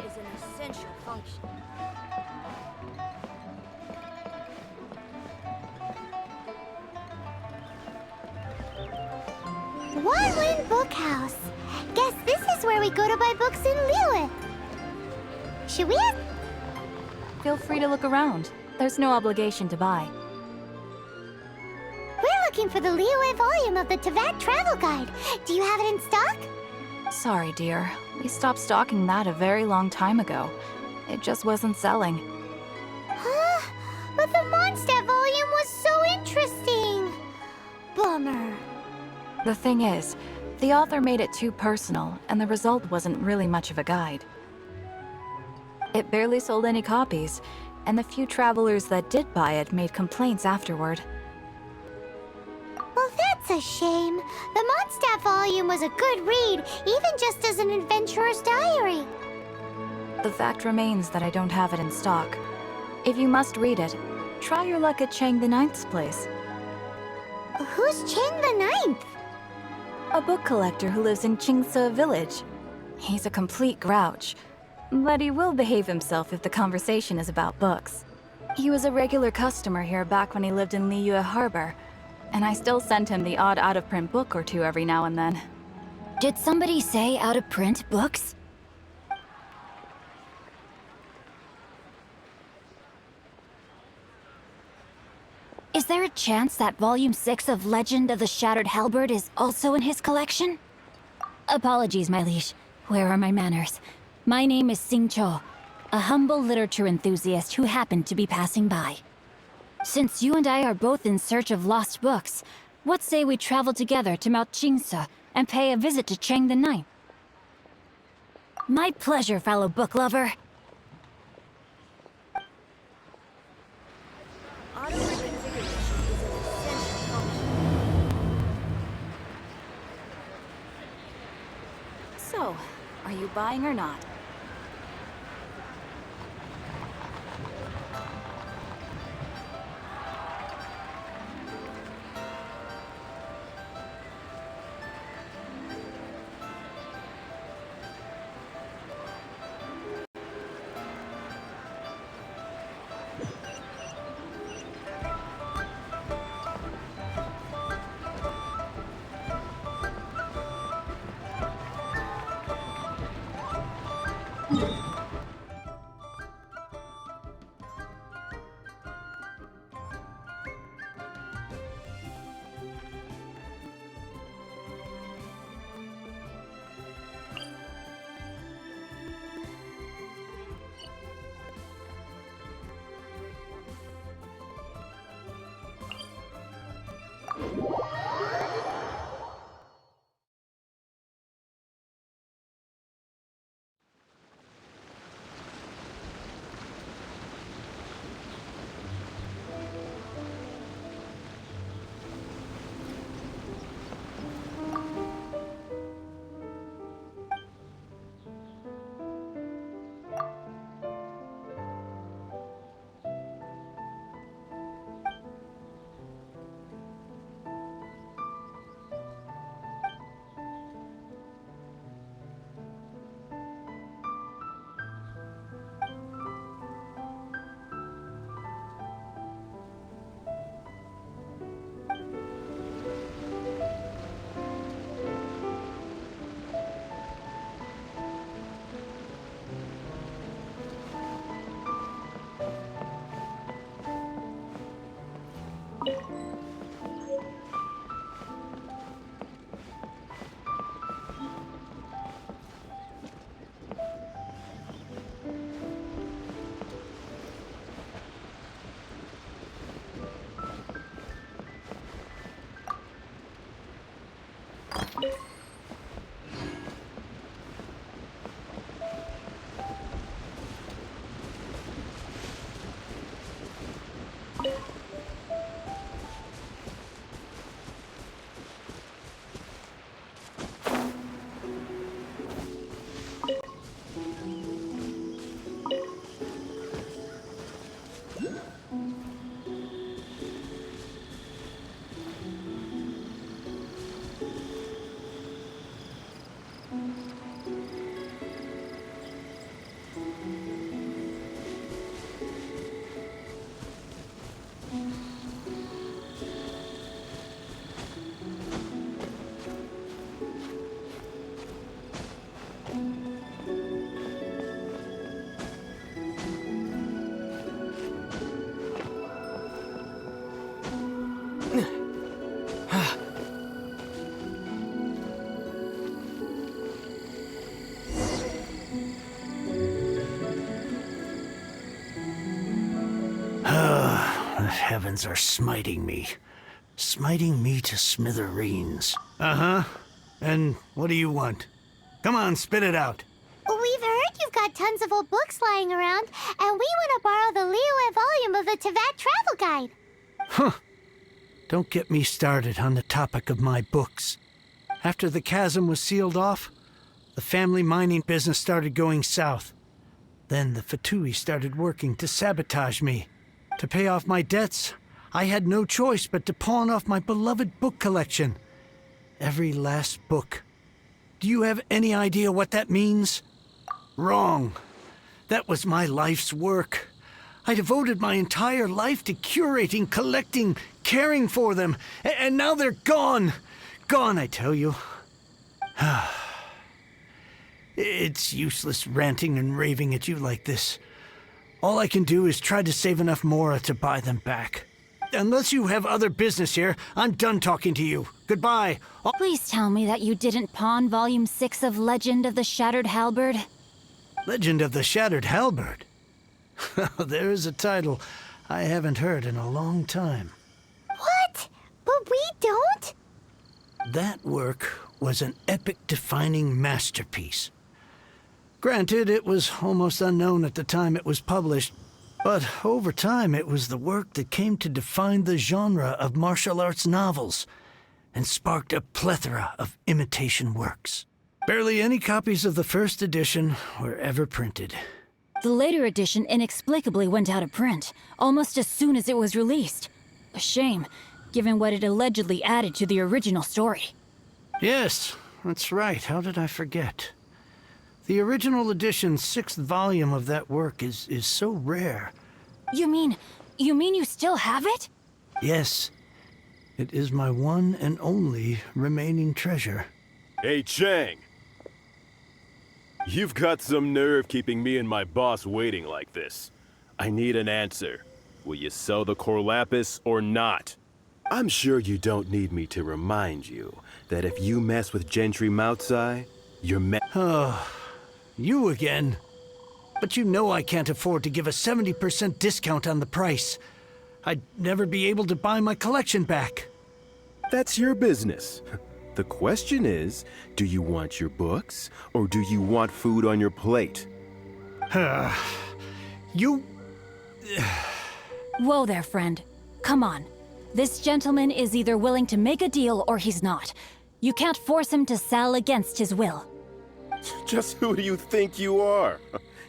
is an essential function. One-Win Bookhouse. Guess this is where we go to buy books in Liyue. Should we? Feel free to look around. There's no obligation to buy. We're looking for the Liyue volume of the Tevat Travel Guide. Do you have it in stock? Sorry, dear. We stopped stocking that a very long time ago. It just wasn't selling. Huh? But the Mondstadt volume was so interesting. Bummer. The thing is, the author made it too personal, and the result wasn't really much of a guide. It barely sold any copies, and the few travelers that did buy it made complaints afterward. Well, that's a shame. The Mondstadt volume was a good read, even just as an adventurer's diary. The fact remains that I don't have it in stock. If you must read it, try your luck at Chang the Ninth's place. Who's Chang the Ninth? A book collector who lives in Xingqiu village. He's a complete grouch, but he will behave himself if the conversation is about books. He was a regular customer here back when he lived in Liyue Harbor, and I still send him the odd out-of-print book or two every now and then. Did somebody say out-of-print books? Is there a chance that Volume 6 of Legend of the Shattered Halberd is also in his collection? Apologies, my liege. Where are my manners? My name is Xingqiu, a humble literature enthusiast who happened to be passing by. Since you and I are both in search of lost books, what say we travel together to Mount Xingqiu and pay a visit to Chang the Ninth? My pleasure, fellow book lover. So, are you buying or not? heavens are smiting me. Smiting me to smithereens. Uh-huh. And what do you want? Come on, spit it out. We've heard you've got tons of old books lying around, and we want to borrow the Liyue volume of the Tevat Travel Guide. Huh. Don't get me started on the topic of my books. After the chasm was sealed off, the family mining business started going south. Then the Fatui started working to sabotage me. To pay off my debts, I had no choice but to pawn off my beloved book collection. Every last book. Do you have any idea what that means? Wrong. That was my life's work. I devoted my entire life to curating, collecting, caring for them, and now they're gone. Gone, I tell you. It's useless ranting and raving at you like this. All I can do is try to save enough Mora to buy them back. Unless you have other business here, I'm done talking to you. Goodbye. Please tell me that you didn't pawn Volume 6 of Legend of the Shattered Halberd. Legend of the Shattered Halberd? There is a title I haven't heard in a long time. What? But we don't? That work was an epic-defining masterpiece. Granted, it was almost unknown at the time it was published, but over time it was the work that came to define the genre of martial arts novels and sparked a plethora of imitation works. Barely any copies of the first edition were ever printed. The later edition inexplicably went out of print, almost as soon as it was released. A shame, given what it allegedly added to the original story. Yes, that's right. How did I forget? The original edition's 6th volume of that work is so rare. You mean you still have it? Yes. It is my one and only remaining treasure. Hey, Chang! You've got some nerve keeping me and my boss waiting like this. I need an answer. Will you sell the core lapis or not? I'm sure you don't need me to remind you that if you mess with Gentry Moutsai, you're Oh, you again. But you know I can't afford to give a 70% discount on the price. I'd never be able to buy my collection back. That's your business. The question is, do you want your books, or do you want food on your plate? You... Whoa there, friend. Come on. This gentleman is either willing to make a deal or he's not. You can't force him to sell against his will. Just who do you think you are?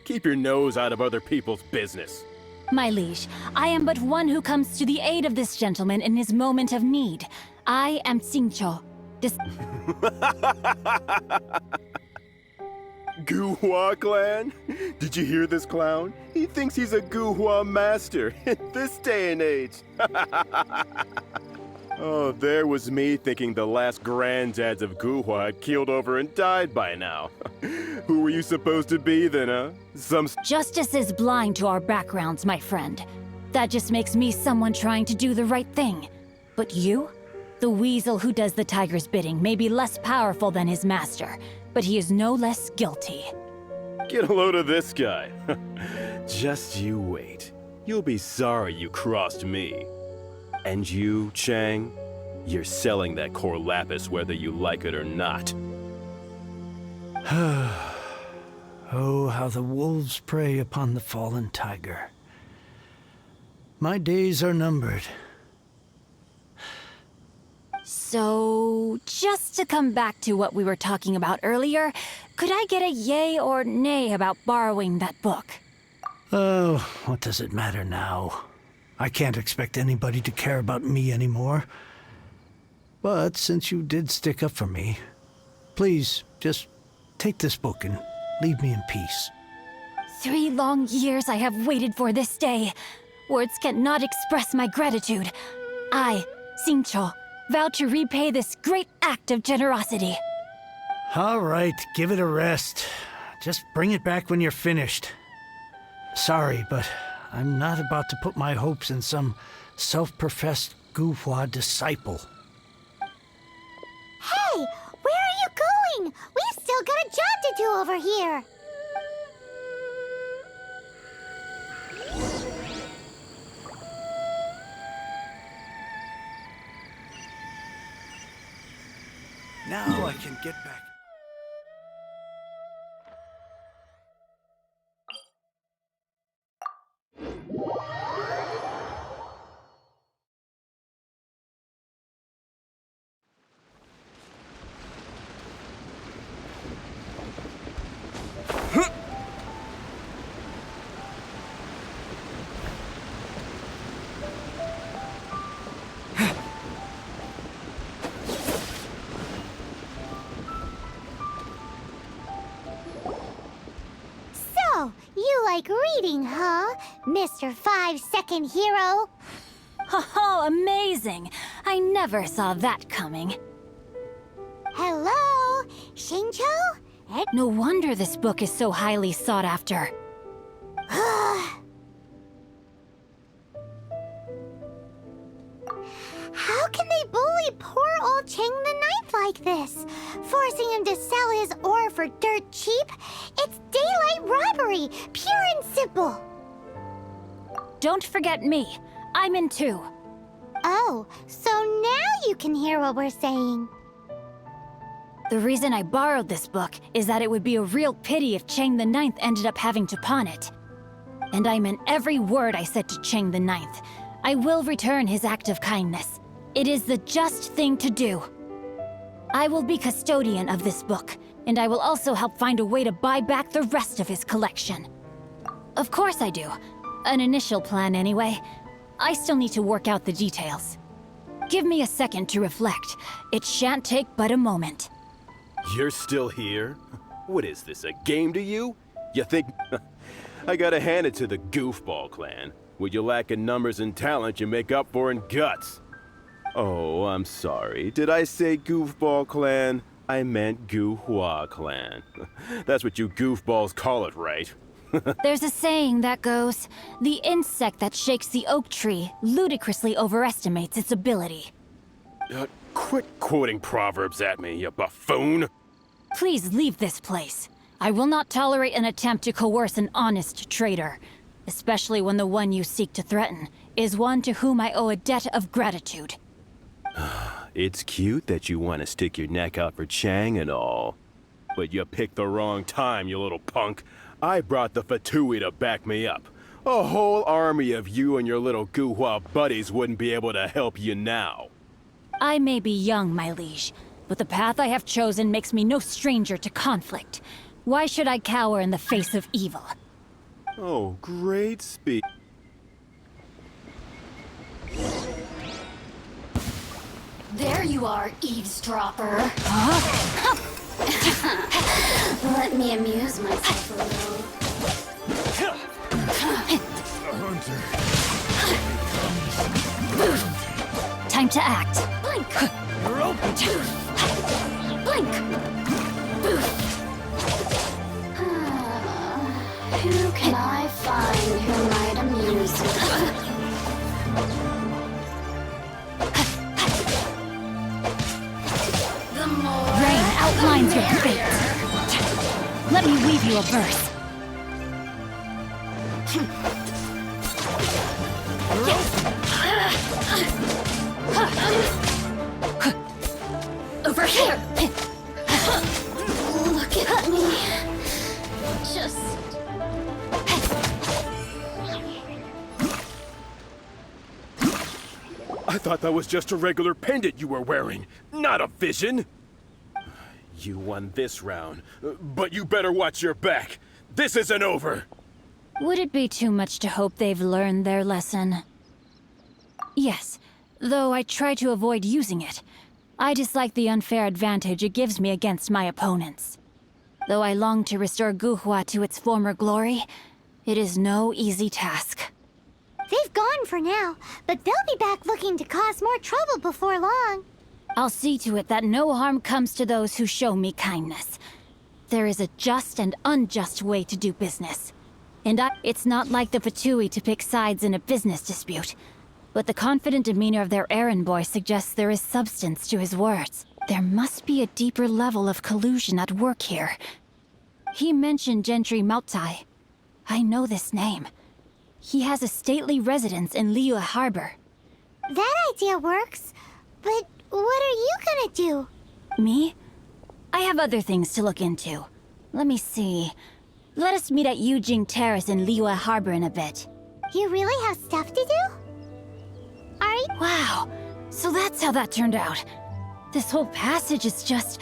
Keep your nose out of other people's business. My liege, I am but one who comes to the aid of this gentleman in his moment of need. I am Xingqiu. Guhua clan? Did you hear this clown? He thinks he's a Guhua master in this day and age. Oh, there was me thinking the last granddads of Guhua had keeled over and died by now. Who were you supposed to be then, huh? Justice is blind to our backgrounds, my friend. That just makes me someone trying to do the right thing. But you? The weasel who does the tiger's bidding may be less powerful than his master, but he is no less guilty. Get a load of this guy. Just you wait. You'll be sorry you crossed me. And you, Chang, you're selling that core lapis whether you like it or not. Oh, how the wolves prey upon the fallen tiger. My days are numbered. So, just to come back to what we were talking about earlier, could I get a yay or nay about borrowing that book? Oh, what does it matter now? I can't expect anybody to care about me anymore. But since you did stick up for me, please, just take this book and leave me in peace. 3 long years I have waited for this day. Words cannot express my gratitude. I, Xingqiu, vow to repay this great act of generosity. All right, give it a rest. Just bring it back when you're finished. Sorry, but I'm not about to put my hopes in some self-professed Guhua disciple. Hey, where are you going? We've still got a job to do over here. can get back. So, you like reading, huh, Mr. 5-second hero? Oh, amazing! I never saw that coming. Hello, Xingqiu? No wonder this book is so highly sought after. How can they bully poor old Cheng the Ninth like this? Forcing him to sell his ore for dirt cheap? It's daylight robbery, pure and simple. Don't forget me. I'm in too. Oh, so now you can hear what we're saying. The reason I borrowed this book is that it would be a real pity if Cheng the Ninth ended up having to pawn it. And I meant every word I said to Cheng the Ninth. I will return his act of kindness. It is the just thing to do. I will be custodian of this book, and I will also help find a way to buy back the rest of his collection. Of course I do. An initial plan anyway. I still need to work out the details. Give me a second to reflect. It shan't take but a moment. You're still here? What is this, a game to you? You think... I gotta hand it to the Goofball clan. What you lack in numbers and talent, you make up for in guts. Oh, I'm sorry. Did I say Goofball clan? I meant Guhua clan. That's what you goofballs call it, right? There's a saying that goes, the insect that shakes the oak tree ludicrously overestimates its ability. Quit quoting proverbs at me, you buffoon! Please leave this place. I will not tolerate an attempt to coerce an honest trader, especially when the one you seek to threaten is one to whom I owe a debt of gratitude. It's cute that you want to stick your neck out for Chang and all. But you picked the wrong time, you little punk. I brought the Fatui to back me up. A whole army of you and your little Guhua buddies wouldn't be able to help you now. I may be young, my liege, but the path I have chosen makes me no stranger to conflict. Why should I cower in the face of evil? Oh, great speech. There you are, eavesdropper. Let me amuse myself a little. Time to act. Blink! Blink! Who can I find who might amuse me? The more Rain outlines your fate. Let me weave you a verse. over here! Look at me. Just... I thought that was just a regular pendant you were wearing, not a vision. You won this round, but you better watch your back. This isn't over. Would it be too much to hope they've learned their lesson? Yes, though I try to avoid using it. I dislike the unfair advantage it gives me against my opponents. Though I long to restore Guhua to its former glory, it is no easy task. They've gone for now, but they'll be back looking to cause more trouble before long. I'll see to it that no harm comes to those who show me kindness. There is a just and unjust way to do business. And it's not like the Fatui to pick sides in a business dispute. But the confident demeanor of their errand boy suggests there is substance to his words. There must be a deeper level of collusion at work here. He mentioned Gentry Mautai. I know this name. He has a stately residence in Liyue Harbor. That idea works, but what are you gonna do? Me? I have other things to look into. Let me see. Let us meet at Yujing Terrace in Liyue Harbor in a bit. You really have stuff to do? Are you? Wow, so that's how that turned out. This whole passage is just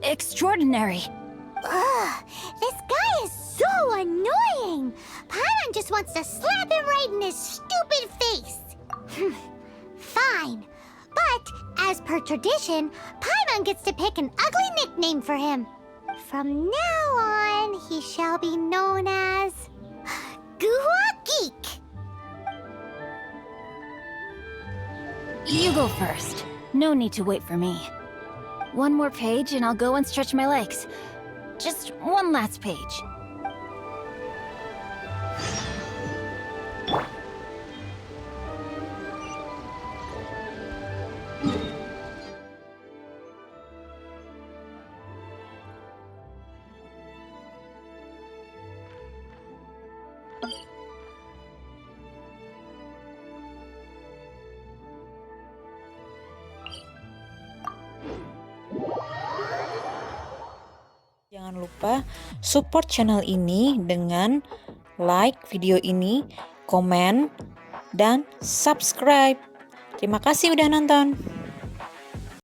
extraordinary. Ugh, this guy is so annoying! Paimon just wants to slap him right in his stupid face! Fine. But, as per tradition, Paimon gets to pick an ugly nickname for him. From now on, he shall be known as... Guhua Geek! You go first. No need to wait for me. One more page and I'll go and stretch my legs. Just one last page. Jangan lupa support channel ini dengan like video ini, komen, dan subscribe. Terima kasih udah nonton.